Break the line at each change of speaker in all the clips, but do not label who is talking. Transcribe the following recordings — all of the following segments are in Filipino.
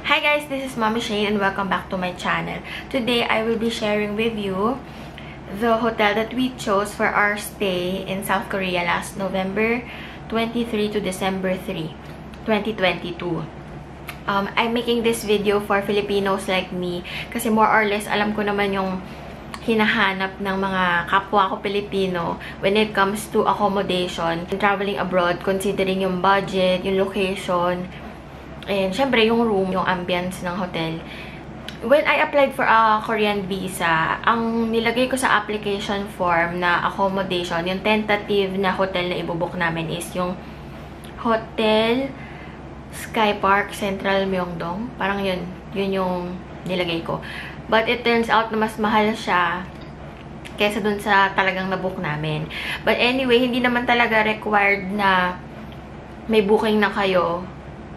Hi guys, this is Mommy Shane and welcome back to my channel. Today, I will be sharing with you the hotel that we chose for our stay in South Korea last November 23 to December 3, 2022. I'm making this video for Filipinos like me kasi more or less alam ko naman yung hinahanap ng mga kapwa ko Pilipino when it comes to accommodation, traveling abroad, considering yung budget, yung location, and syempre, yung room, yung ambience ng hotel. When I applied for a Korean visa, ang nilagay ko sa application form na accommodation, yung tentative na hotel na ibubook namin is yung Hotel Sky Park Central Myeongdong. Parang yun yung nilagay ko. But it turns out na mas mahal siya kesa dun sa talagang nabook namin. But anyway, hindi naman talaga required na may booking na kayo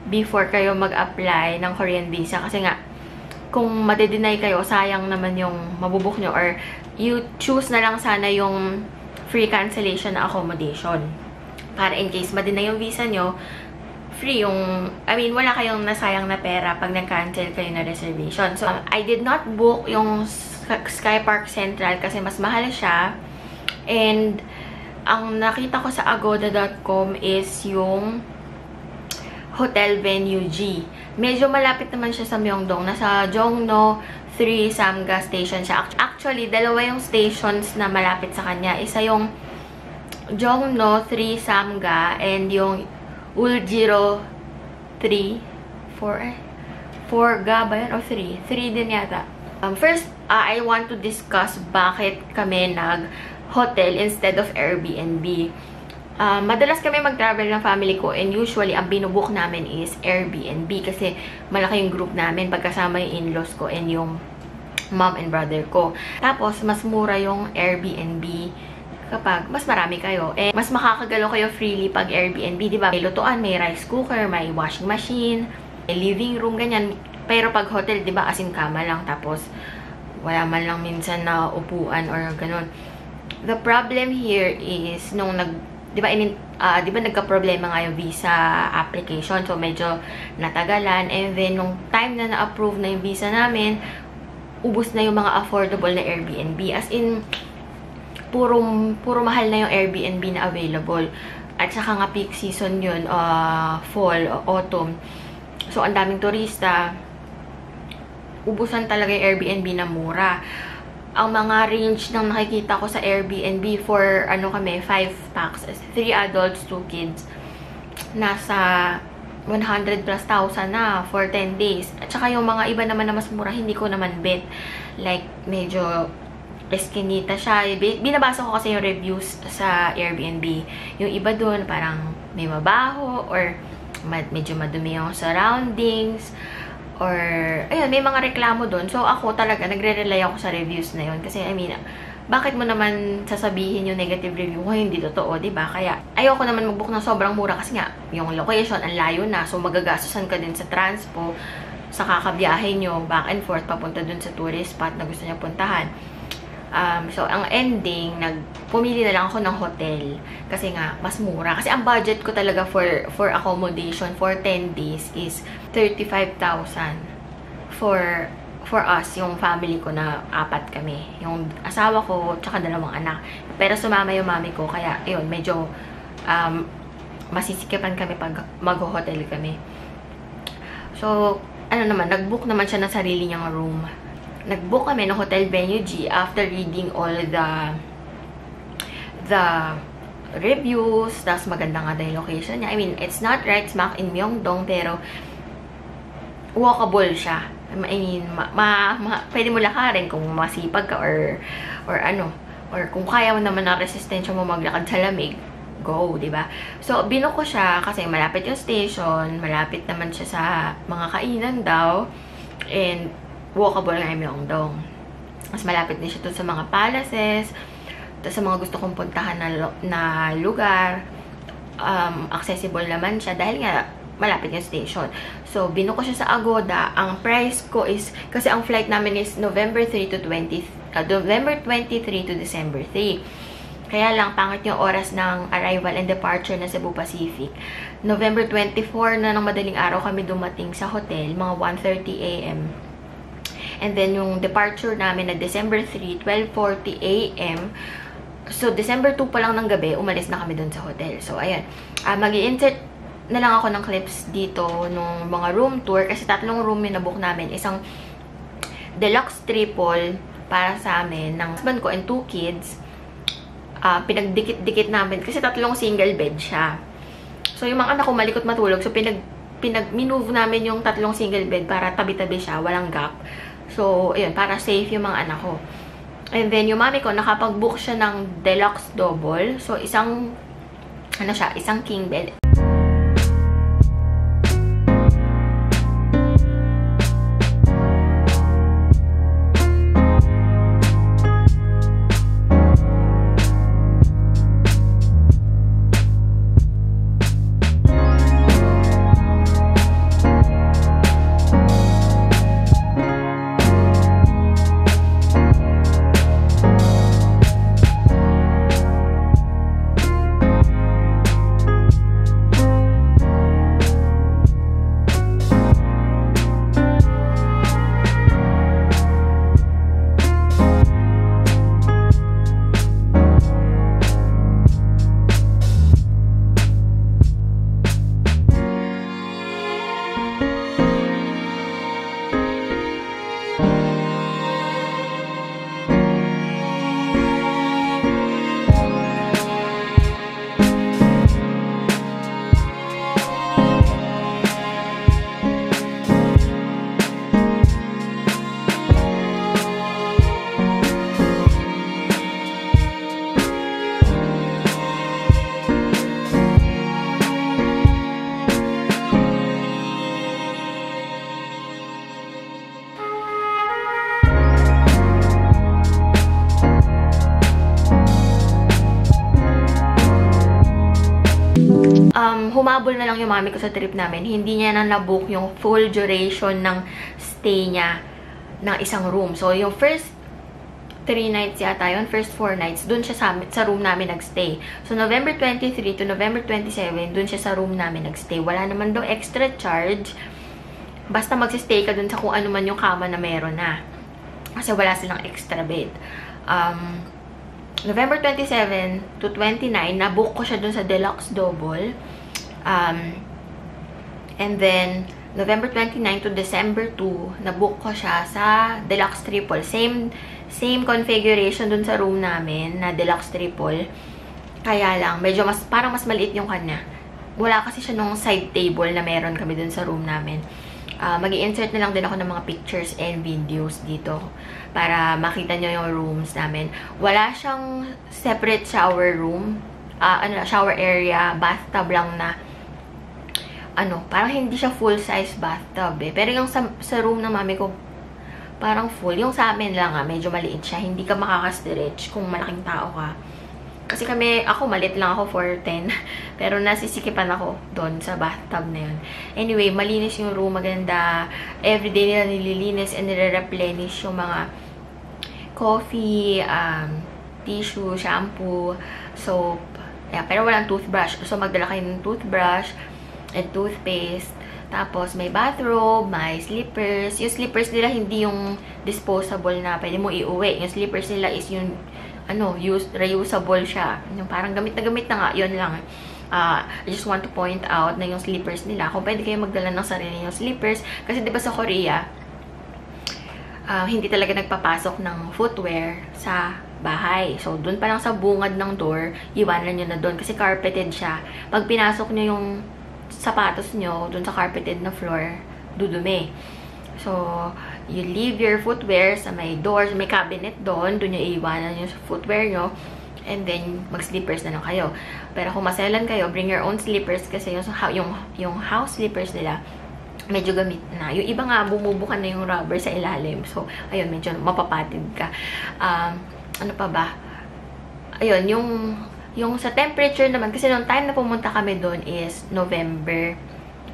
before kayo mag-apply ng Korean visa. Kasi nga, kung made-deny kayo, sayang naman yung mabubook nyo. Or you choose na lang sana yung free cancellation na accommodation. Para in case made-deny yung visa nyo, free yung, wala kayong nasayang na pera pag nag-cancel kayo na reservation. So, I did not book yung Sky Park Central kasi mas mahal siya. And, ang nakita ko sa agoda.com is yung Hotel Venue G. Medyo malapit naman siya sa Myeongdong. Nasa Jongno 3 Samga Station siya. Actually, dalawa yung stations na malapit sa kanya. Isa yung Jongno 3 Samga and yung Uljiro 3 4 ga ba yan? O 3? 3 din yata. First, I want to discuss bakit kami nag-hotel instead of Airbnb. Madalas kami mag-travel ng family ko and usually ang binubook namin is Airbnb kasi malaki yung group namin pagkasama yung in-laws ko and yung mom and brother ko. Tapos, mas mura yung Airbnb kapag mas marami kayo. Eh, mas makakagalaw kayo freely pag Airbnb, di ba? May lutuan, may rice cooker, may washing machine, may living room, ganyan. Pero pag hotel, di ba, as in kama lang. Tapos, wala man lang minsan na upuan or ganun. The problem here is, nung di ba nagka-problema nga yung visa application. So, medyo natagalan. And then, nung time na na-approve na yung visa namin, ubos na yung mga affordable na Airbnb. As in, puro mahal na yung Airbnb na available. At saka nga peak season yun, fall, autumn. So, ang daming turista. Ubusan talaga yung Airbnb na mura. Ang mga range ng nakikita ko sa Airbnb for, 5 packs, 3 adults, 2 kids, nasa 100 plus thousand na for 10 days. At saka yung mga iba naman na mas mura, hindi ko naman bet. Like, medyo eskinita siya. Binabasa ko kasi yung reviews sa Airbnb. Yung iba dun, parang may mabaho, or medyo madumi yung surroundings, or, ayun, may mga reklamo doon. So, ako talaga, nagre-rely ako sa reviews na yun. Kasi, bakit mo naman sasabihin yung negative review kung hindi totoo, diba? Kaya, ayoko naman mag-book ng sobrang mura kasi nga, yung location, ang layo na. So, magagastusan ka din sa transpo, sa kakabiyahe nyo, back and forth, papunta dun sa tourist spot na gusto nyo puntahan. So, ang ending, pumili na lang ako ng hotel. Kasi nga, mas mura. Kasi ang budget ko talaga for accommodation for 10 days is 35,000 for us, yung family ko na 4 kami. Yung asawa ko, tsaka 2 anak. Pero sumama yung mami ko, kaya, yun, medyo masisikipan kami pag mag-hotel kami. So, nag-book naman siya ng sarili niyang room. Nag-book kami ng Hotel Venue G after reading all the reviews. Tapos maganda nga yung location niya. It's not right smack in Myeongdong, pero walkable siya. Pwede mo lakarin kung masipag ka or kung kaya mo naman na resistensya mo maglakad sa lamig, go, diba? So, binook ko siya kasi malapit yung station, malapit naman siya sa mga kainan daw, and walkable nga yung Myeongdong. Mas malapit din siya sa mga palaces, sa mga gusto kong puntahan na lugar. Accessible naman siya dahil nga malapit yung station. So, binuko siya sa Agoda. Ang price ko is, kasi ang flight namin is November 23 to December 3. Kaya lang, pangit yung oras ng arrival and departure na Cebu Pacific. November 24 na ng madaling araw kami dumating sa hotel, mga 1:30 AM. And then, yung departure namin na December 3, 12:40 AM. So, December 2 pa lang ng gabi, umalis na kami dun sa hotel. So, ayan. Mag-i-insert na lang ako ng clips dito nung mga room tour. Kasi 3 room yung nabook namin. Isang deluxe triple para sa amin ng husband ko and 2 kids. Pinagdikit-dikit namin kasi 3 single bed siya. So, yung mga anak ko malikot matulog. So, minove namin yung 3 single bed para tabi-tabi siya, walang gap. So, ayun, para safe yung mga anak ko. And then, yung mami ko, nakapag-book siya ng deluxe double. So, isang king bed. Humabol na lang yung mami ko sa trip namin. Hindi niya na nabook yung full duration ng stay niya ng isang room. So, yung first 3 nights yata yun, first 4 nights, dun siya sa room namin nagstay. So, November 23 to November 27, dun siya sa room namin nagstay. Wala naman daw extra charge. Basta magsistay ka dun sa kung ano man yung kama na meron na. Kasi wala silang extra bed. November 27 to 29, nabook ko siya dun sa deluxe double. And then, November 29 to December 2, nabook ko siya sa deluxe triple. Same configuration dun sa room namin na deluxe triple. Kaya lang, medyo parang mas maliit yung kanya. Wala kasi siya nung side table na meron kami dun sa room namin. Mag-i-insert na lang din ako ng mga pictures and videos dito para makita nyo yung rooms namin. Wala siyang separate shower room. Shower area, bathtub lang na parang hindi siya full-size bathtub eh. Pero yung sa room ng mami ko, parang full. Yung sa amin lang medyo maliit siya. Hindi ka makaka-stretch kung malaking tao ka. Kasi ako, maliit lang ako, 4'10". Pero nasisikipan ako doon sa bathtub na yun. Anyway, malinis yung room, maganda. Everyday nila nililinis and nire-replenish yung mga coffee, tissue, shampoo, soap. Yeah, pero walang toothbrush. So, magdala kayo ng toothbrush and toothpaste. Tapos, may bathrobe, may slippers. Yung slippers nila, hindi yung disposable na pwede mo iuwi. Yung slippers nila is yung reusable siya. Yung parang gamit na nga, yun lang. I just want to point out na yung slippers nila, kung pwede kayo magdala ng sarili yung slippers, kasi diba sa Korea, hindi talaga nagpapasok ng footwear sa bahay. So, dun pa lang sa bungad ng door, iwanan nyo na dun, kasi carpeted siya. Pag pinasok nyo yung sapatos nyo dun sa carpeted na floor, dudumi. So, you leave your footwear sa may doors, may cabinet doon nyo iiwanan yung footwear nyo, and then mag-slippers na lang kayo. Pero kung maselan kayo, bring your own slippers kasi yung house slippers nila, medyo gamit na. Yung iba nga, bumubukan na yung rubber sa ilalim. So, ayun, medyo mapapatid ka. Ano pa ba? Ayun, yung sa temperature naman, kasi noong time na pumunta kami doon is November,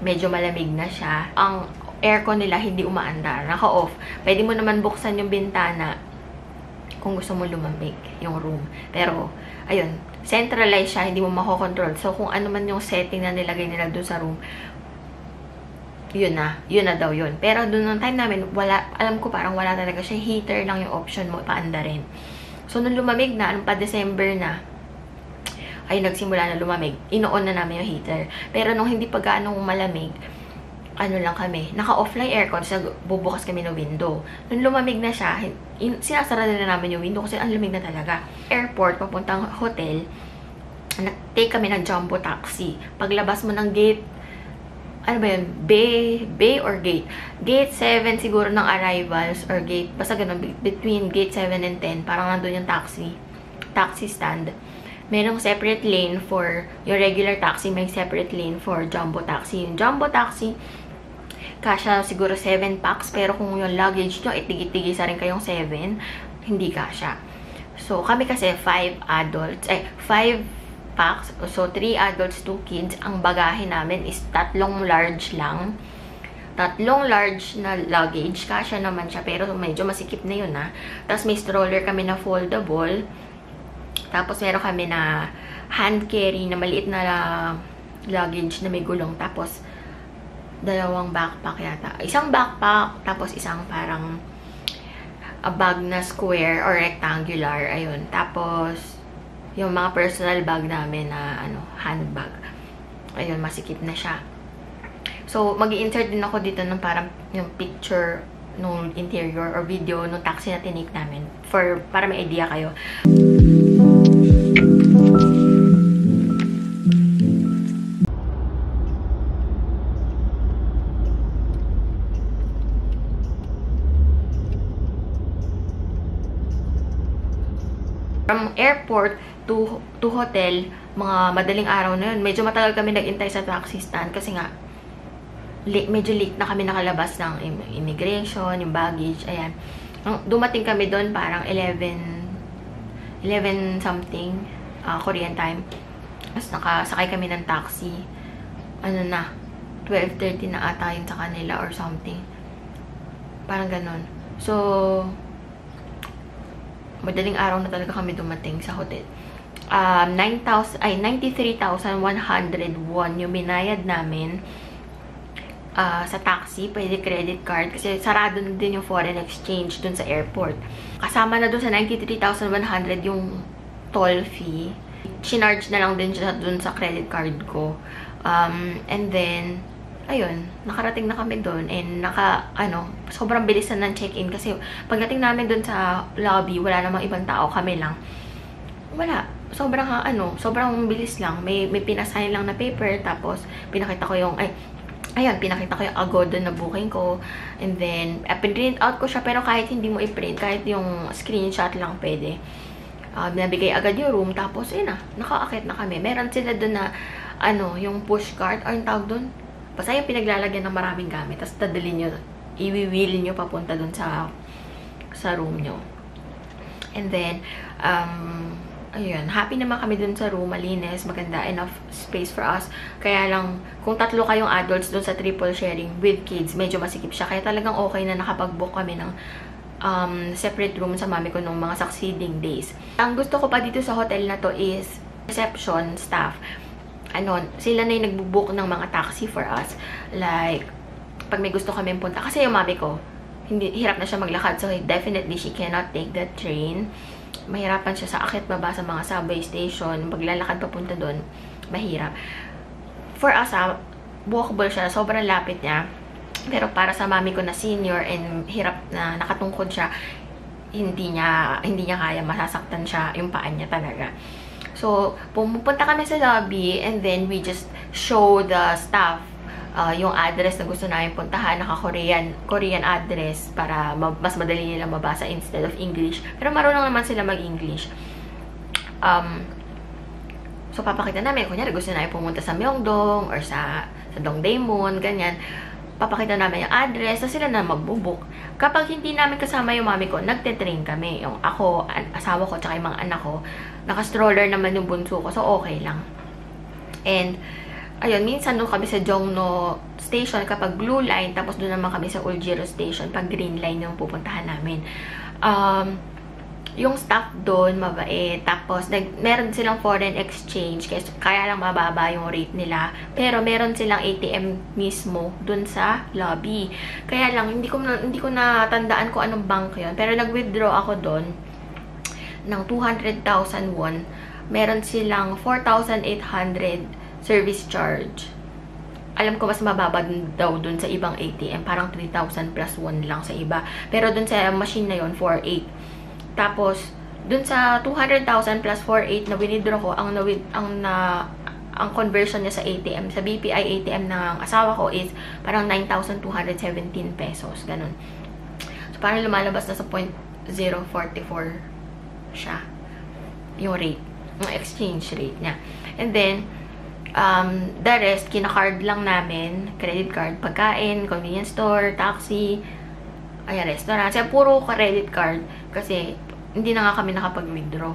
medyo malamig na siya. Ang aircon nila hindi umaandar, naka-off. Pwede mo naman buksan yung bintana kung gusto mo lumamig yung room. Pero, ayun, centralized siya, hindi mo makokontrol. So, kung ano man yung setting na nilagay nila dun sa room, yun na daw yun. Pero dun ng time namin, alam ko parang wala talaga siya. Heater lang yung option mo, paanda rin. So, nung lumamig na, pa December na, ay nagsimula na lumamig. Ino-on na namin yung heater. Pero nung hindi pa gaano malamig, ano lang kami, naka-offline aircon, so bubukas kami ng window. Nung lumamig na siya, sinasara na namin yung window kasi ang lamig na talaga. Airport, papuntang hotel, nag-take kami ng jumbo taxi. Paglabas mo ng gate, ano ba yun? Bay or gate? Gate 7 siguro ng arrivals or gate, basta ganun, between gate 7 and 10, parang nandun yung taxi stand. Merong separate lane for yung regular taxi, may separate lane for jumbo taxi. Yung jumbo taxi, kasya siguro 7 packs, pero kung yung luggage nyo, itigit-tigisa rin kayong 7, hindi kasya. So, kami kasi 5 packs, so 3 adults, 2 kids. Ang bagahe namin is 3 large lang. 3 large na luggage, kasya naman siya, pero medyo masikip na yun Tapos may stroller kami na foldable. Tapos, meron kami na hand carry na maliit na luggage na may gulong. Tapos, 2 backpack yata. Isang backpack, tapos isang parang a bag na square or rectangular. Ayun. Tapos, yung mga personal bag namin na handbag. Ayun, masikip na siya. So, mag-i-insert din ako dito ng parang yung picture nung interior or video nung taxi na tinake namin para may idea kayo. From airport to hotel, mga madaling araw na yun. Medyo matagal kami nag-intay sa taxi stand kasi nga, medyo late na kami nakalabas ng immigration, yung baggage, ayan. Dumating kami doon parang 11 something, Korean time. Tapos nakasakay kami ng taxi. 12:30 na ata yun sa kanila or something. Parang ganun. So, madaling araw na talaga kami dumating sa hotel. 93,101 yung binayad namin sa taxi. Pwede credit card kasi sarado na din yung foreign exchange dun sa airport. Kasama na dun sa 93,100 yung toll fee. Sinarge na lang din siya dun sa credit card ko. And then, ayun, nakarating na kami doon and sobrang bilis na ng check-in kasi pagdating namin doon sa lobby, wala namang ibang tao, kami lang. Wala. Sobrang bilis lang. May pinasign lang na paper, tapos pinakita ko yung, pinakita ko yung Agoda na booking ko. And then, print out ko siya, pero kahit hindi mo i-print, kahit yung screenshot lang pwede. Binabigay agad yung room, tapos, nakaakit na kami. Meron sila doon na, yung push cart, yung tawag doon. Basta yung pinaglalagyan ng maraming gamit. Tapos dadalhin nyo, i-wheel nyo papunta dun sa room nyo. And then, ayun, happy naman kami dun sa room. Malinis, maganda, enough space for us. Kaya lang, kung 3 kayong adults dun sa triple sharing with kids, medyo masikip siya. Kaya talagang okay na nakapag-book kami ng separate room sa mami ko nung mga succeeding days. Ang gusto ko pa dito sa hotel na to is reception staff. Sila na yung nagbubook ng mga taxi for us. Like, pag may gusto kami punta. Kasi yung mami ko, hirap na siya maglakad. So, definitely, she cannot take the train. Mahirapan siya sa akit baba sa mga subway station. Paglalakad papunta doon, mahirap. For us, walkable siya. Sobrang lapit niya. Pero para sa mami ko na senior and hirap na nakatungkod siya, hindi niya kaya. Masasaktan siya yung paan niya talaga. So, pumunta kami sa lobby and then we just show the staff yung address na gusto namin puntahan. Naka-Korean address para mas madali nila mabasa instead of English. Pero marunong naman sila mag-English. So, papakita namin. Kunyari, gusto namin pumunta sa Myeongdong or sa Dongdaemun, ganyan. Papakita namin yung address, na sila na magbubook. Kapag hindi namin kasama yung mami ko, nagte-train kami. Yung ako, asawa ko, tsaka yung mga anak ko. Naka-stroller naman yung bunso ko, so okay lang. And, ayun, minsan doon kami sa Jongno Station kapag blue line, tapos doon naman kami sa Uljiro Station pag green line yung pupuntahan namin. yung staff doon, mabait. Tapos, meron silang foreign exchange, kaya lang mababa yung rate nila. Pero, meron silang ATM mismo doon sa lobby. Kaya lang, hindi ko natandaan kung anong bank yun. Pero, nag-withdraw ako doon ng 200,000 won. Meron silang 4,800 service charge. Alam ko mas mababa daw dun sa ibang ATM. Parang 3,000 plus 1 lang sa iba. Pero dun sa machine na yon 4,800. Tapos, dun sa 200,000 plus 4,800 na withdraw ko, ang conversion niya sa ATM, sa BPI ATM ng asawa ko is parang 9,217 pesos. Ganun. So, parang lumalabas na sa 0.044 siya. Yung rate. Yung exchange rate niya. And then, the rest, kina-card lang namin. Credit card, pagkain, convenience store, taxi, ayan, restaurant. Kasi puro credit card. Kasi, hindi na nga kami nakapag-withdraw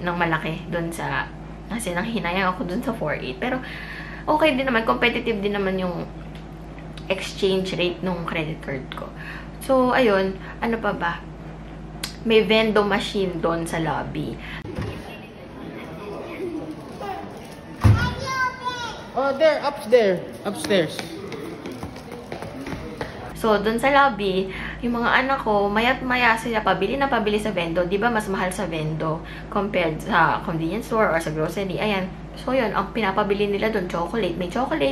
ng malaki doon sa, kasi nanghinayang ako doon sa 4,800. Pero, okay din naman. Competitive din naman yung exchange rate ng credit card ko. So, ayun. Ano pa ba? May vending machine doon sa lobby.
Oh, there, upstairs.
So, dun sa lobby, yung mga anak ko, mayat-maya sila pabili na pabili sa vendo. Diba, mas mahal sa vendo compared sa convenience store or sa grocery. Ayan. So, yun, ang pinapabili nila dun, chocolate.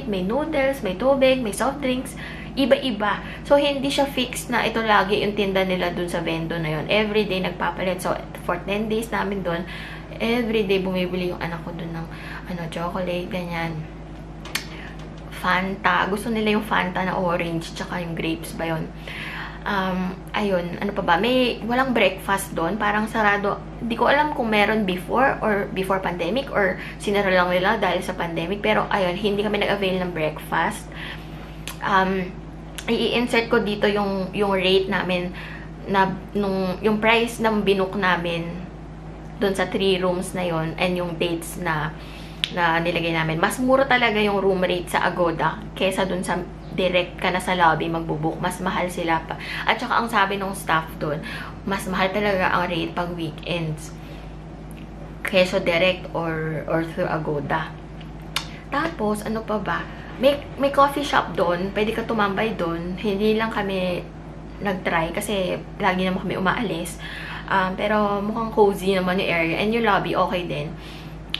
May noodles, may tubig, may soft drinks. Iba-iba. So, hindi siya fixed na ito lagi yung tinda nila dun sa vendo na yun. Everyday nagpapalit. So, for 10 days namin dun, everyday bumibili yung anak ko dun ng chocolate, ganyan. Fanta. Gusto nila yung Fanta na orange, tsaka yung grapes ba yun. Ayun, ano pa ba? Walang breakfast doon. Parang sarado. Hindi ko alam kung meron before pandemic or sinara lang nila dahil sa pandemic. Pero, ayun, hindi kami nag-avail ng breakfast. I-insert ko dito yung rate namin yung price ng binook namin doon sa 3 rooms na yon and yung dates na nilagay namin. Mas mura talaga yung room rate sa Agoda kesa dun sa direct ka na sa lobby magbubook. Mas mahal sila pa. At saka ang sabi ng staff dun, mas mahal talaga ang rate pag weekends kesa direct or through Agoda. Tapos, ano pa ba? May coffee shop doon. Pwede ka tumambay doon. Hindi lang kami nag-try kasi lagi naman kami umaalis. Pero mukhang cozy naman yung area. And yung lobby, okay din.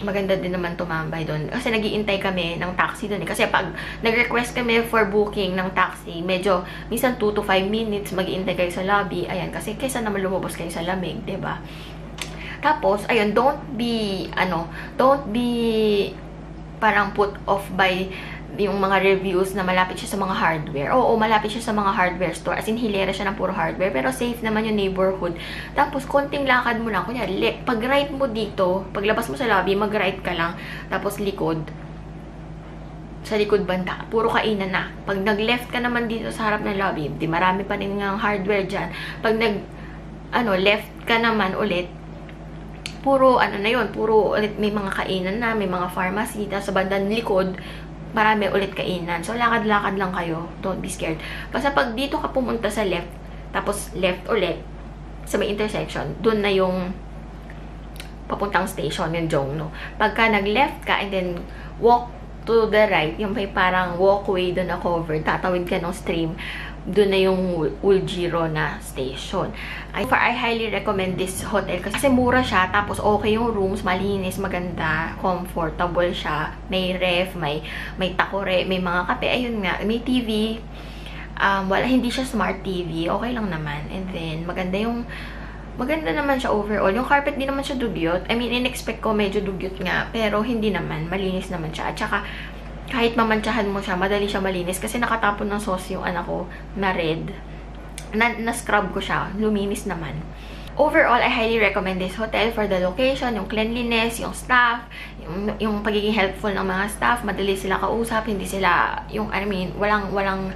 Maganda din naman tumambay doon. Kasi nag-iintay kami ng taxi doon. Kasi pag nag-request kami for booking ng taxi, medyo minsan 2 to 5 minutes mag-iintay kayo sa lobby. Ayan, kasi kaysa naman lumabas kayo sa lamig, 'di ba? Tapos, ayun, don't be parang put off by yung mga reviews na malapit siya sa mga hardware. Oo, malapit siya sa mga hardware store. As in, hilera siya ng puro hardware. Pero safe naman yung neighborhood. Tapos, konting lakad mo lang. Kunyari, pag right mo dito, paglabas mo sa lobby, mag-right ka lang. Tapos, sa likod banda, puro kainan na. Pag nag-left ka naman dito sa harap ng lobby, di marami pa rin ng hardware dyan. Pag left ka naman ulit, puro, puro ulit may mga kainan na, may mga pharmacy. Tapos, sa bandang likod, marami ulit kainan. So, lakad-lakad lang kayo. Don't be scared. Basta pag dito ka pumunta sa left, tapos left ulit, sa may intersection, dun na yung papuntang station, yung Jongno. Pagka nag-left ka, and then walk to the right, yung may parang walkway dun na covered, tatawid ka ng stream, dun na yung Uljiro na station. I highly recommend this hotel kasi mura siya, tapos okay yung rooms, malinis, maganda, comfortable siya, may ref, may takore, may mga kape, ayun nga, may TV, hindi siya smart TV, okay lang naman, and then maganda naman siya overall. Yung carpet di naman siya dugyot. I mean, in-expect ko medyo dugyot nga, pero hindi naman, malinis naman siya. At saka, kahit mamantsahan mo siya, madali siya malinis kasi nakatapon ng sauce yung anak ko na red. Na-scrub ko siya. Luminis naman. Overall, I highly recommend this hotel for the location, yung cleanliness, yung staff, yung pagiging helpful ng mga staff, madali sila kausap, hindi sila, walang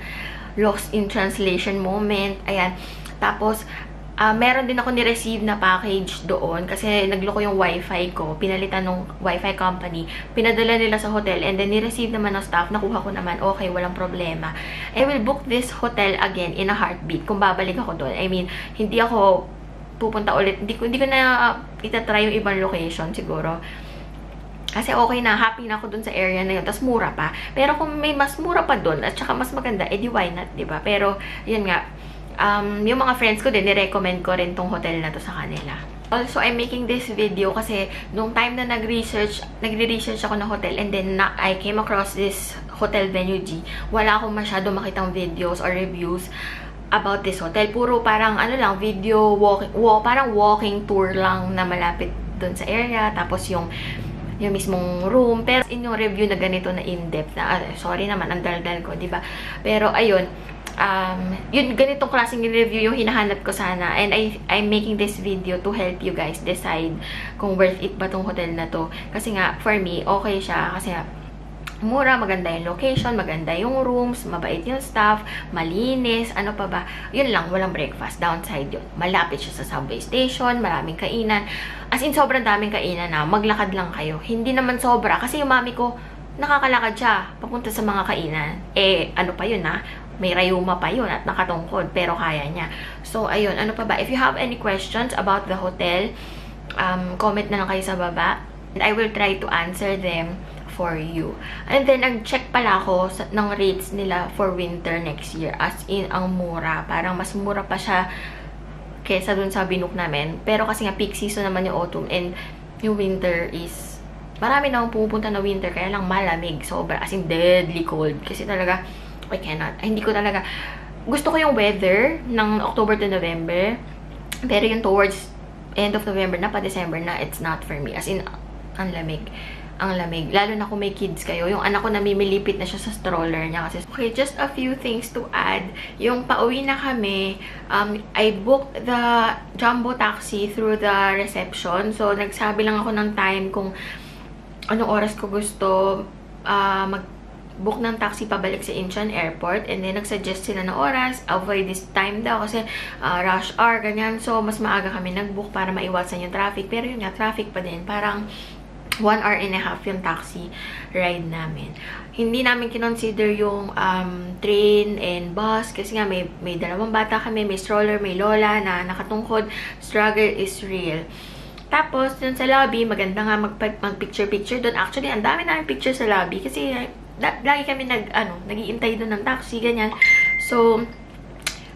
lost in translation moment. Ayan. Tapos, meron din ako ni-receive na package doon kasi nagloko yung wifi ko. Pinalitan ng wifi company. Pinadala nila sa hotel and then ni-receive naman ng staff. Nakuha ko naman. Okay, walang problema. I will book this hotel again in a heartbeat kung babalik ako doon. I mean, hindi ako pupunta ulit. Hindi ko na itatry yung ibang location siguro. Kasi okay na, happy na ako dun sa area na yun. Tapos mura pa. Pero kung may mas mura pa dun at saka mas maganda, edi why not, diba? Pero, yun nga, yung mga friends ko din, ni-recommend ko rin tong hotel na to sa kanila. Also, I'm making this video kasi nung time na nagre-research ako ng hotel and then I came across this Hotel Venue G, wala akong masyado makitang videos or reviews about this hotel. Puro parang ano lang, video, parang walking tour lang na malapit dun sa area. Tapos yung mismong room. Pero in yung review na ganito na in-depth na, sorry naman, ang daldal ko, diba? Pero ayun, yun, ganitong klaseng review yung hinahanap ko sana. And I'm making this video to help you guys decide kung worth it ba tong hotel na to. Kasi nga, for me, okay siya. Kasi nga, mura, maganda yung location, maganda yung rooms, mabait yung staff, malinis, ano pa ba. Yun lang, walang breakfast. Downside yun. Malapit siya sa subway station, maraming kainan. As in, sobrang daming kainan na. Maglakad lang kayo. Hindi naman sobra. Kasi yung mami ko, nakakalakad siya papunta sa mga kainan. Ano pa yun may rayuma pa yun at nakatungkod, pero kaya niya. So, ayun, ano pa ba? If you have any questions about the hotel, comment na lang kayo sa baba. And I will try to answer them for you. And then, nag-check pala ako ng rates nila for winter next year. As in, ang mura. Parang mas mura pa siya kesa dun sa binook namin. Pero kasi nga, peak season naman yung autumn. And yung winter is, marami na akong pumupunta na winter, kaya lang malamig. Sobra. As in, deadly cold. Kasi talaga, I cannot. Hindi ko talaga. Gusto ko yung weather ng October to November. Pero yung towards end of November na pa December na, it's not for me. As in, ang lamig. Ang lamig. Lalo na kung may kids kayo. Yung anak ko namimilipit na siya sa stroller niya. Kasi, okay, just a few things to add. Yung pauwi na kami, I booked the jumbo taxi through the reception. So, nagsabi lang ako ng time kung anong oras ko gusto book ng taxi pabalik sa Incheon Airport, and then nagsuggest sila ng oras, avoid this time daw kasi rush hour, ganyan. So, mas maaga kami nag-book para maiwasan yung traffic. Pero yun nga, traffic pa din. Parang 1 hour and a half yung taxi ride namin. Hindi namin kinonsider yung train and bus kasi nga may dalawang bata kami, may stroller, may lola na nakatungkod. Struggle is real. Tapos, dun sa lobby, maganda nga mag-picture-picture dun. Actually, ang dami namin picture sa lobby kasi lagi kami nag-iintay doon ng taxi, ganyan. So,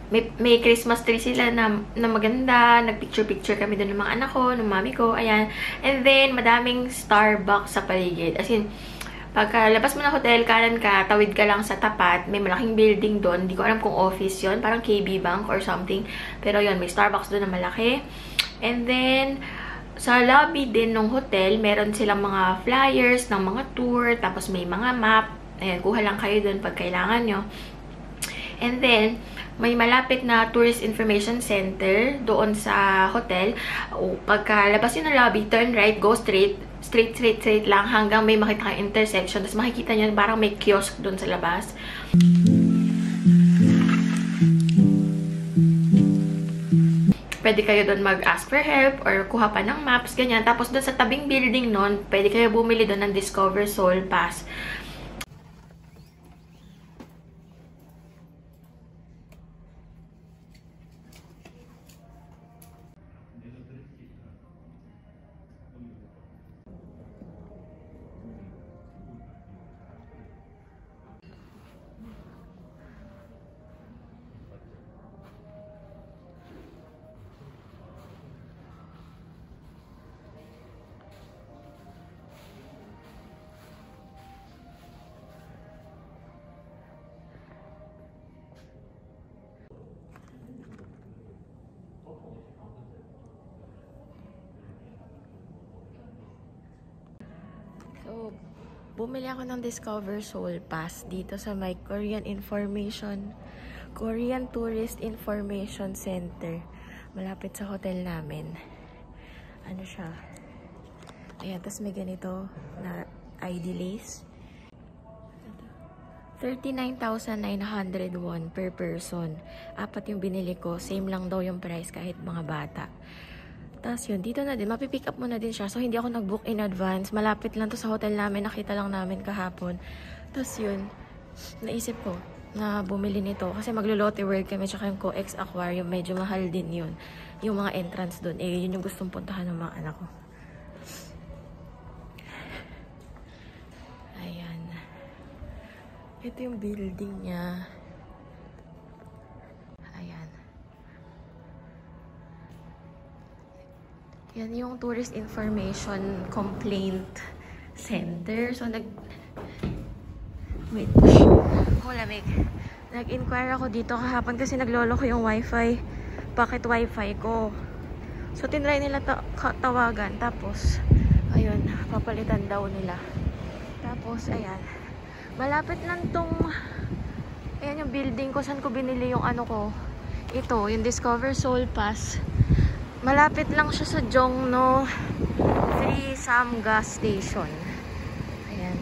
may Christmas tree sila na maganda. Nag-picture-picture kami doon ng mga anak ko, ng mami ko, ayan. And then, madaming Starbucks sa paligid. As in, pagkalabas mo ng hotel, kanan ka, tawid ka lang sa tapat, may malaking building doon. Hindi ko alam kung office yon, parang KB Bank or something. Pero yon, may Starbucks doon na malaki. And then, sa lobby din ng hotel, meron silang mga flyers ng mga tour, tapos may mga map. Ayan, kuha lang kayo dun pag kailangan nyo. And then, may malapit na Tourist Information Center doon sa hotel. Pagkalabas nyo ng lobby, turn right, go straight lang hanggang may makita kayong intersection. Tapos makikita nyo parang may kiosk doon sa labas. Pwede kayo doon mag-ask for help or kuha pa ng maps, ganyan. Tapos doon sa tabing building noon, pwede kayo bumili doon ng Discover Seoul Pass. So, bumili ako ng Discover Seoul Pass dito sa my Korean Tourist Information Center. Malapit sa hotel namin. Ano siya? Ayan, tapos may ganito na ID lace. 39,900 won per person. 4 yung binili ko. Same lang daw yung price kahit mga bata. Tapos yun, dito na din. Mapipick up mo na din siya. So, hindi ako nag-book in advance. Malapit lang to sa hotel namin. Nakita lang namin kahapon. Tapos yun, naisip ko, na bumili nito. Kasi maglo-Lotte World kami, tsaka yung Coex Aquarium. Medyo mahal din yun. Yung mga entrance doon. Eh, yun yung gustong puntahan ng mga anak ko. Ayan. Ito yung building niya. Ayan. Yan yung Tourist Information Complaint Center. So, wait. Lamig. Nag-inquire ako dito kahapon kasi naglolo ko yung wifi. Pocket wifi ko. So, tinry nila tawagan. Tapos, ayun, papalitan daw nila. Tapos, ayan. Malapit lang tong, ayan yung building ko. Saan ko binili yung ano ko? Ito, yung Discover Seoul Pass. Malapit lang siya sa Jongno 3 Sam gas station. Ayan.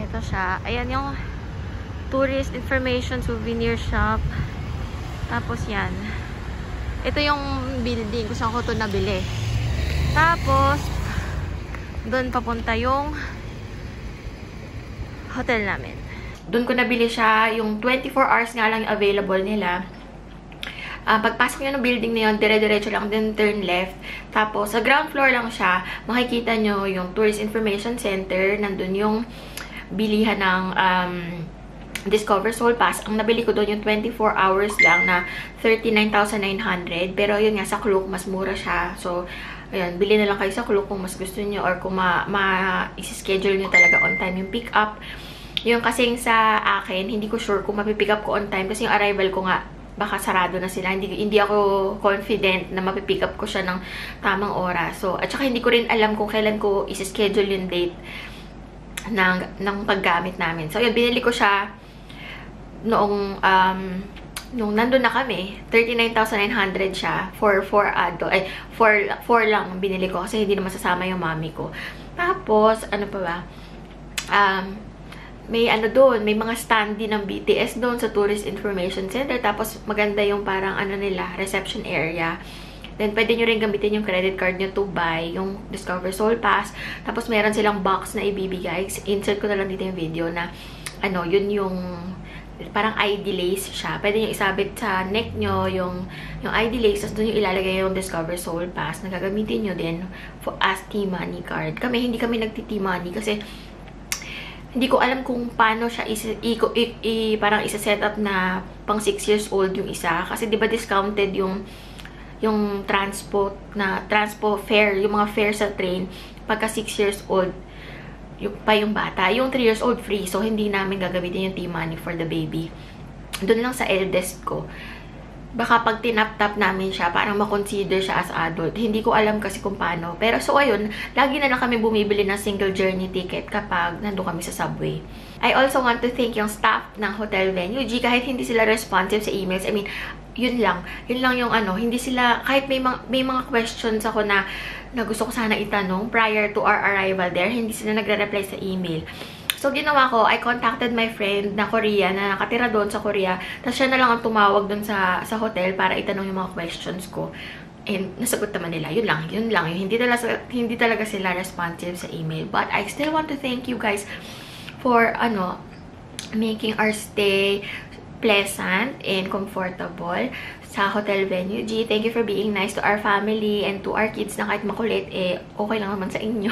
Ito siya. Ayan yung Tourist Information Souvenir Shop. Tapos yan. Ito yung building kung saan ko ito nabili. Tapos, doon papunta yung hotel namin. Doon ko nabili siya. Yung 24 hours nga lang yung available nila. Pagpasok nyo ng building na yun, dire-diretso lang din, turn left. Tapos, sa ground floor lang siya, makikita nyo yung Tourist Information Center. Nandun yung bilihan ng Discover Seoul Pass. Ang nabili ko doon yung 24 hours lang na 39,900. Pero yun nga, sa Klook, mas mura siya. So, ayun, bili na lang kayo sa Klook kung mas gusto nyo or kung isi-schedule nyo talaga on time yung pick up. Yung kasing sa akin, hindi ko sure kung mapipick up ko on time kasi yung arrival ko nga, baka sarado na sila. Hindi ako confident na mapipick up ko siya ng tamang oras. So, at saka hindi ko rin alam kung kailan ko isi-schedule yung date ng paggamit namin. So, yun, binili ko siya noong nandun na kami. 39,900 siya for 4 lang binili ko kasi hindi na masasama yung mami ko. Tapos, ano pa ba? May ano doon, may mga stand din ng BTS doon sa Tourist Information Center. Tapos, maganda yung parang ano nila, reception area. Then, pwede nyo rin gamitin yung credit card nyo to buy yung Discover Seoul Pass. Tapos, meron silang box na ibibigay. Insert ko na lang dito yung video na, ano, yun yung parang ID lace siya. Pwede nyo isabit sa neck nyo yung ID lace. Tapos, doon yung ilalagay yung Discover Seoul Pass na gagamitin nyo din as T-Money card. Hindi kami nagti-T-Money kasi hindi ko alam kung paano siya parang isa-set up na pang 6 years old yung isa. Kasi, di ba discounted yung transpo fare, yung mga fare sa train, pagka 6 years old, yung bata. Yung 3 years old, free. So, hindi namin gagamitin yung T-Money for the baby. Doon lang sa eldest ko. Baka pag tinap-tap namin siya, parang makonsider siya as adult. Hindi ko alam kasi kung paano. Pero, so, ayun, lagi na lang kami bumibili ng single journey ticket kapag nandun kami sa subway. I also want to thank yung staff ng Hotel Venue G. Kahit hindi sila responsive sa emails, I mean, yun lang yung ano, hindi sila, kahit may mga questions ako na gusto ko sana itanong prior to our arrival there, hindi sila nagre-reply sa email. So, ginawa ko, I contacted my friend na Korea, na nakatira doon sa Korea, tapos siya na lang ang tumawag doon sa hotel para itanong yung mga questions ko. And, nasagot naman nila. Yun lang. Hindi talaga sila responsive sa email. But, I still want to thank you guys for, making our stay pleasant and comfortable sa Hotel Venue G. Thank you for being nice to our family and to our kids na kahit makulit, okay lang naman sa inyo.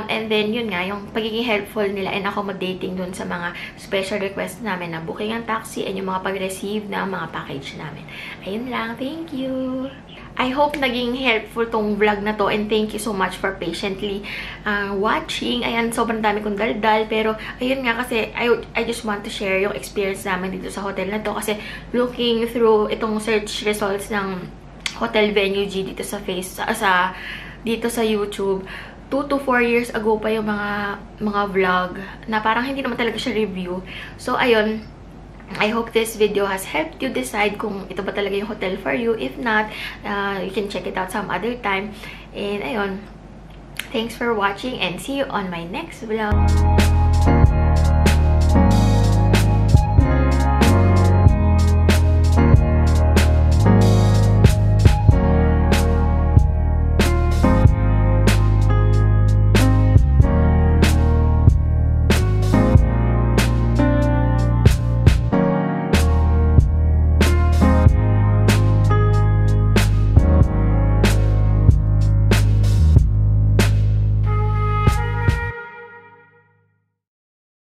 And then, yun nga, yung pagiging helpful nila and accommodating dun sa mga special request namin na booking ang taxi and yung mga pag-receive ng mga package namin. Ayun lang. Thank you! I hope naging helpful tong vlog na to and thank you so much for patiently watching. Ayan, sobrang dami kong daldal. Pero, ayun nga kasi, I just want to share yung experience namin dito sa hotel na to. Kasi, looking through itong search results ng Hotel Venue G dito dito sa YouTube, 2 to 4 years ago pa yung mga vlog na parang hindi naman talaga siya review. So, ayun, I hope this video has helped you decide kung ito ba talaga yung hotel for you. If not, you can check it out some other time. And ayun, thanks for watching and see you on my next vlog.